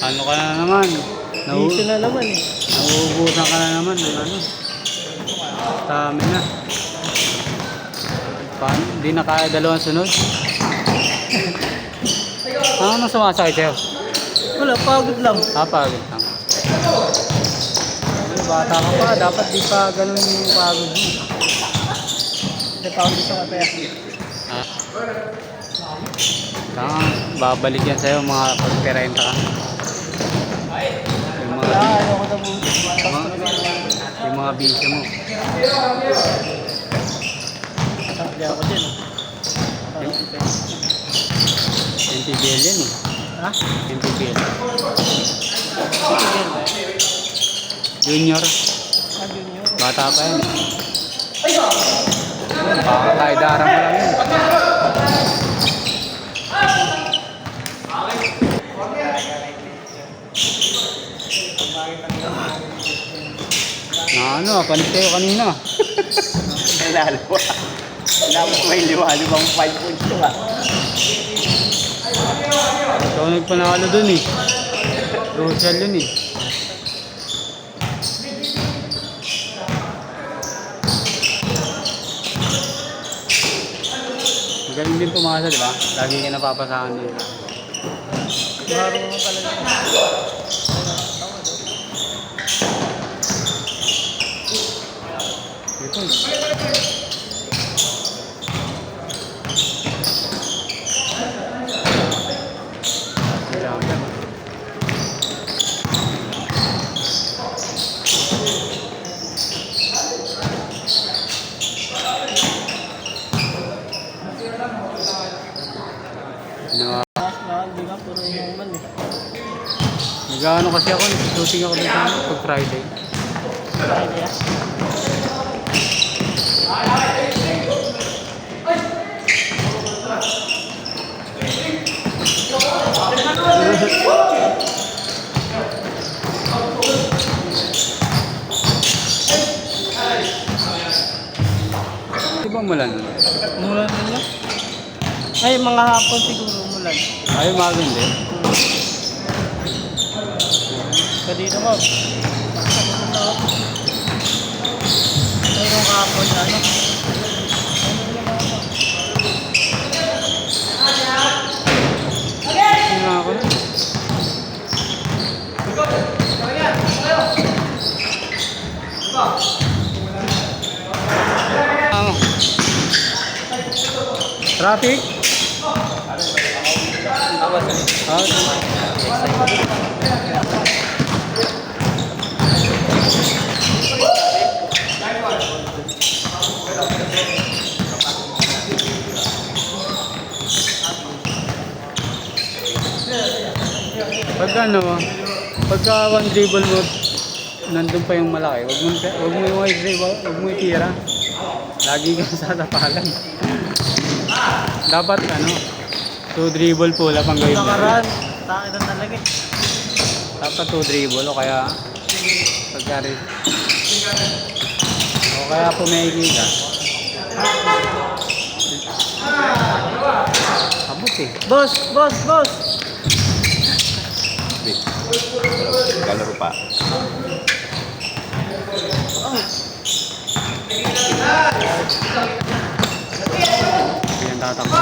Ano ka na naman? Dito na naman eh. Nauubusan ka na naman ng ano. Stamina. Paano? Hindi na kaya dalawang sunod? Ano sumasakit sa'yo? Wala, pagod lang. Pagod lang. Ano, bata ka pa, dapat di pa ganun yung pagod mo. Hindi pagod sa kataya. Ah. Tama, babalik yan sa'yo mga pagperenta ka. Yung mga, Ano ko na mo. yung mga bisyo mo. Hindi ako din. Yung PBL yan eh. Ha? Yung PBL. Junior. Junior. Bata pa yan. Baka tayo darang mo lang yun. Na ano, panis kayo kanina. Nalalo ko. Wala mo may liwa-liwang 5 points to ha. Ikaw nagpanalo dun eh. Crucial yun eh. Magaling din pumasa, di ba? Lagi ka napapasahan din. Marunong mo talaga. Ito. No. Hindi ka, puro inuman eh. Nag-ano kasi ako, nag-shooting ako dito pag Friday. Friday ah. Di ba mulan? Umulan din lang. Ay, mga hapon siguro umulan. Ay, maganda eh. Kadito ko. Mayroong hapon na ano. Hindi na ako na. Ano? Traffic? Pagka ano, pagka one dribble mo, nandun pa yung malaki, wag mo itira. Lagi ka sa tapalan. Dapat ano, 2 dribble pull up ang gawin mo. Nakaran. Takit na talaga eh. Dapat 2 dribble o kaya pagkari. O kaya pumegi ka. Abot eh. Boss! Boss! Boss! Kalaro pa. Yan tatakbo.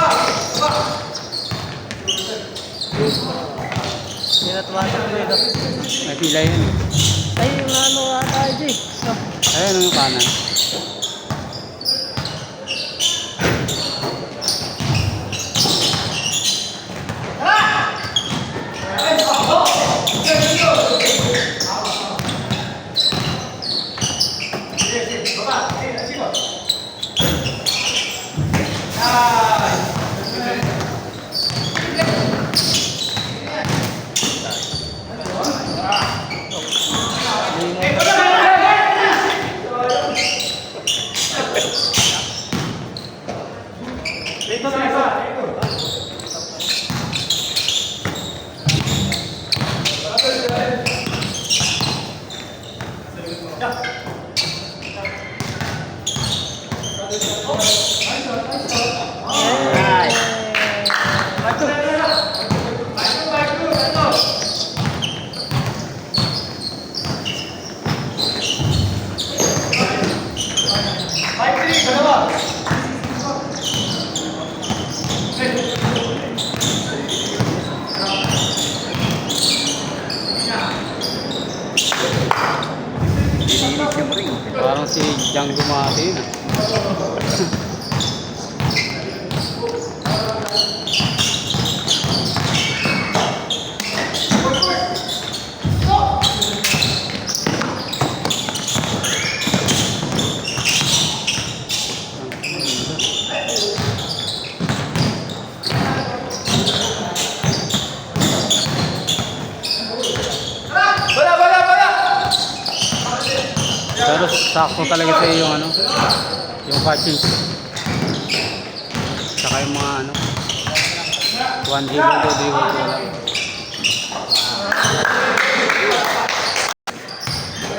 Hindi na tumatak ko ito. May pila yan eh. Ay, yung ano ata Jay. Ayun yung kanan. Diyan gumati yun. Pero sakto talaga sa yung ano, yung catching. Saka yung mga ano, 1 dribble, 2 dribble, wala.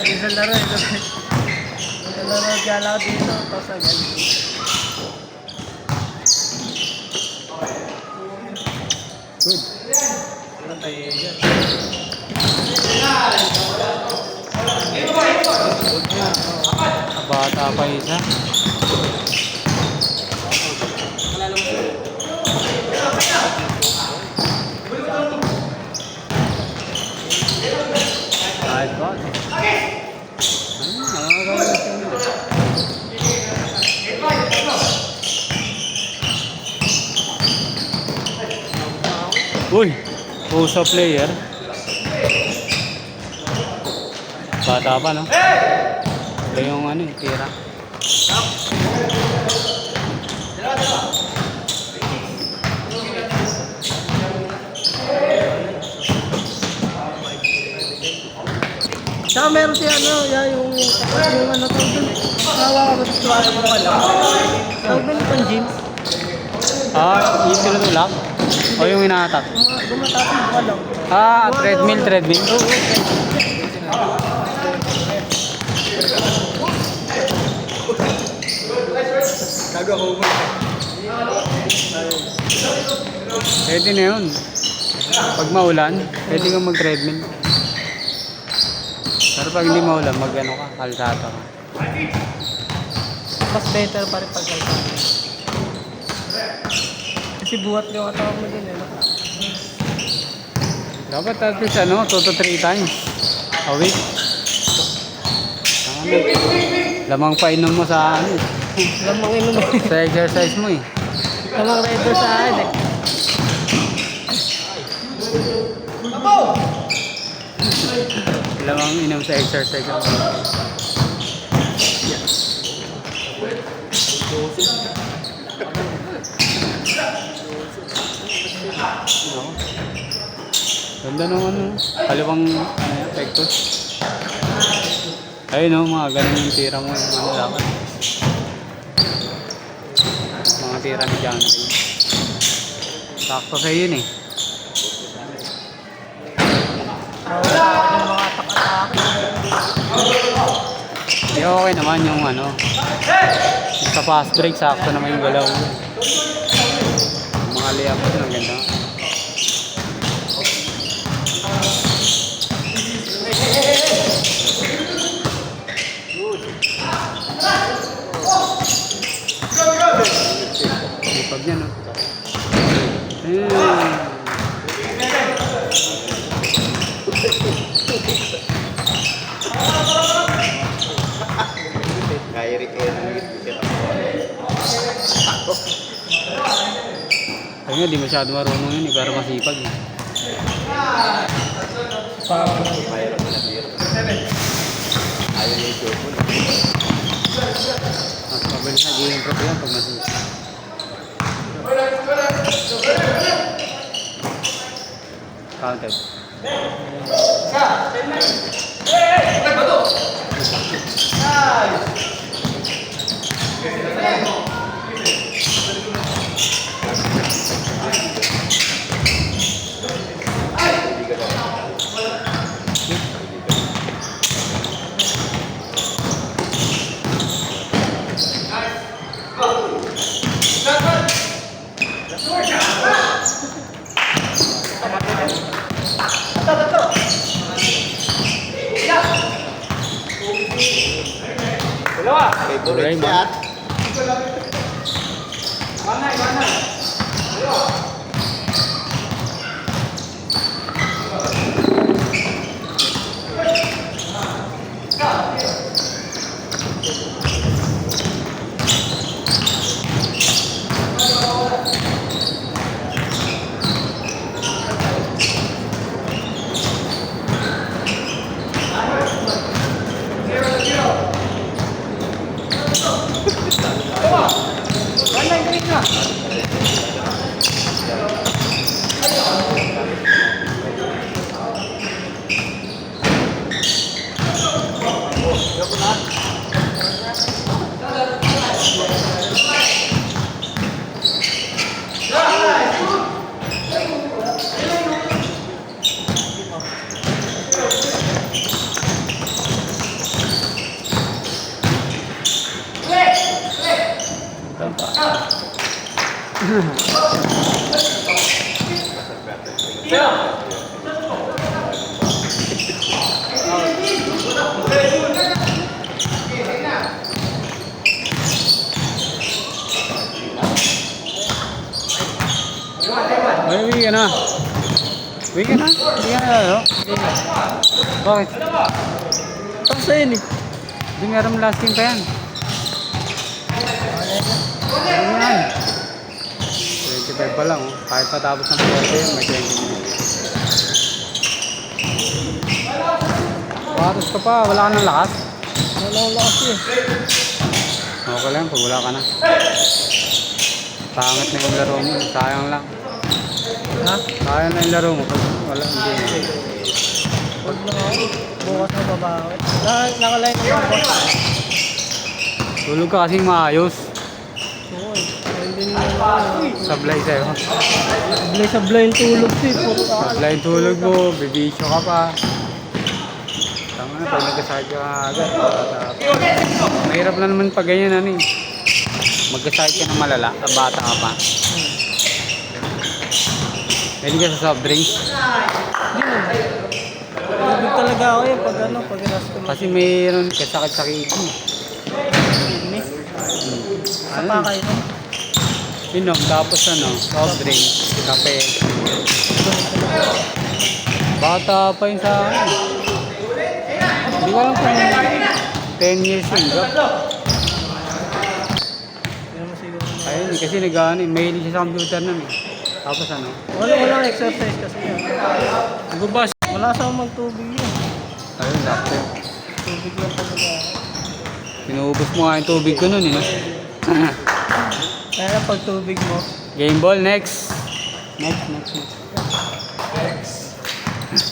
Isang laro ito. Isang laro gala dito. Tapos agad. Good. Ano tayo yan? Bata pa isa. Kahit ba? Uy! Puso player. Bata pa, no? Ito yung ano, tira. Saka meron siya ano, yung ano tawag dun. Nawa ko sa tuwala mo pala. Tawag dun yung James. Ah, yung tinutulak? O yung inahatak? Gumatapos mo ka lang. Ah, treadmill, treadmill. Pwede na yun. Pag maulan, pwede kang mag-treadmill. Pero pag hindi maulan, mag-ano ka, kalsata ka. Mas better pa rin pag kasi buhat yung katawag mo din eh. No? Dapat at least ano, 2 to 3 times a week. Ano, lamang painom mo sa ano, Lamang inom mo. sa exercise mo eh. Lamang rider sa akin eh. Lamang inom sa exercise mo. Ako. Ganda nung ano, kaliwang ano, pectus. Ayun o, mga ganun yung tira mo yung ano dapat. Mga tira ni John Ray. Sakto sa yun eh. Wala yung mga atak-atake. Di okay naman yung ano. Sa fast break, sakto naman yung galaw mo. Yung mga layup mo, ang ganda. Ipag niya, no? Kaya rin kayo ng wicket. Kaya nga, di masyado marunong yun eh, pero masipag eh. Mayroon na tira. Ayaw niya yung joke mo. Mas mabilis na i-improve yan pag masipag. Counted. Favorite Raymond. shot. Ay, uwi ka na. Uwi ka na? Uwi ka na, no? Bakit? Tapos na yun eh. Hindi meron last game pa yan. Meron yan. 25 pa lang, oh. Kahit patapos ng 40 yun, may 20 minutes. Patos ka pa, wala ka ng lakas. Wala akong lakas eh. Okay lang, pag wala ka na. Pangit na yung laro mo, sayang lang. Ha? Sayang na yung laro mo, pag wala, hindi. Huwag na ako. Bukas na babawi. Nakalain ko ako. Tulog ka kasing maayos. Oo eh. Hindi naman. Sablay sa'yo. Sablay yung tulog ko eh. Puro ka. Sablay yung tulog mo, bibisyo ka pa. Tama na, pag nagkasakit ka agad. Mahirap na naman pag ganyan, ano eh. Magkasakit ka ng malala, bata ka pa. Pwede ka sa soft drinks. Hindi mo. Tubig talaga ako eh. Pag ano, pag inas ko. Kasi mayroon kasakit sa kidney. Kidney. Sa Ano? pakay no? Inom, tapos ano, soft drinks, kape. Bata pa yun sa akin. Hindi ko alam kung 10 years yun. Hindi naman siguro. Ayun, kasi nag-ano, mahilig siya sa computer nun eh. Tapos ano, Walang exercise kasi yan. nagbabas. Wala sa magtubig yun. Ayun, sakto. Tubig lang talaga. Pinuubos mo nga yung tubig ko nun eh. No? Kaya pag tubig mo, Game ball, next. Next.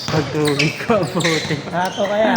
Pag tubig ko, puti. rato kaya.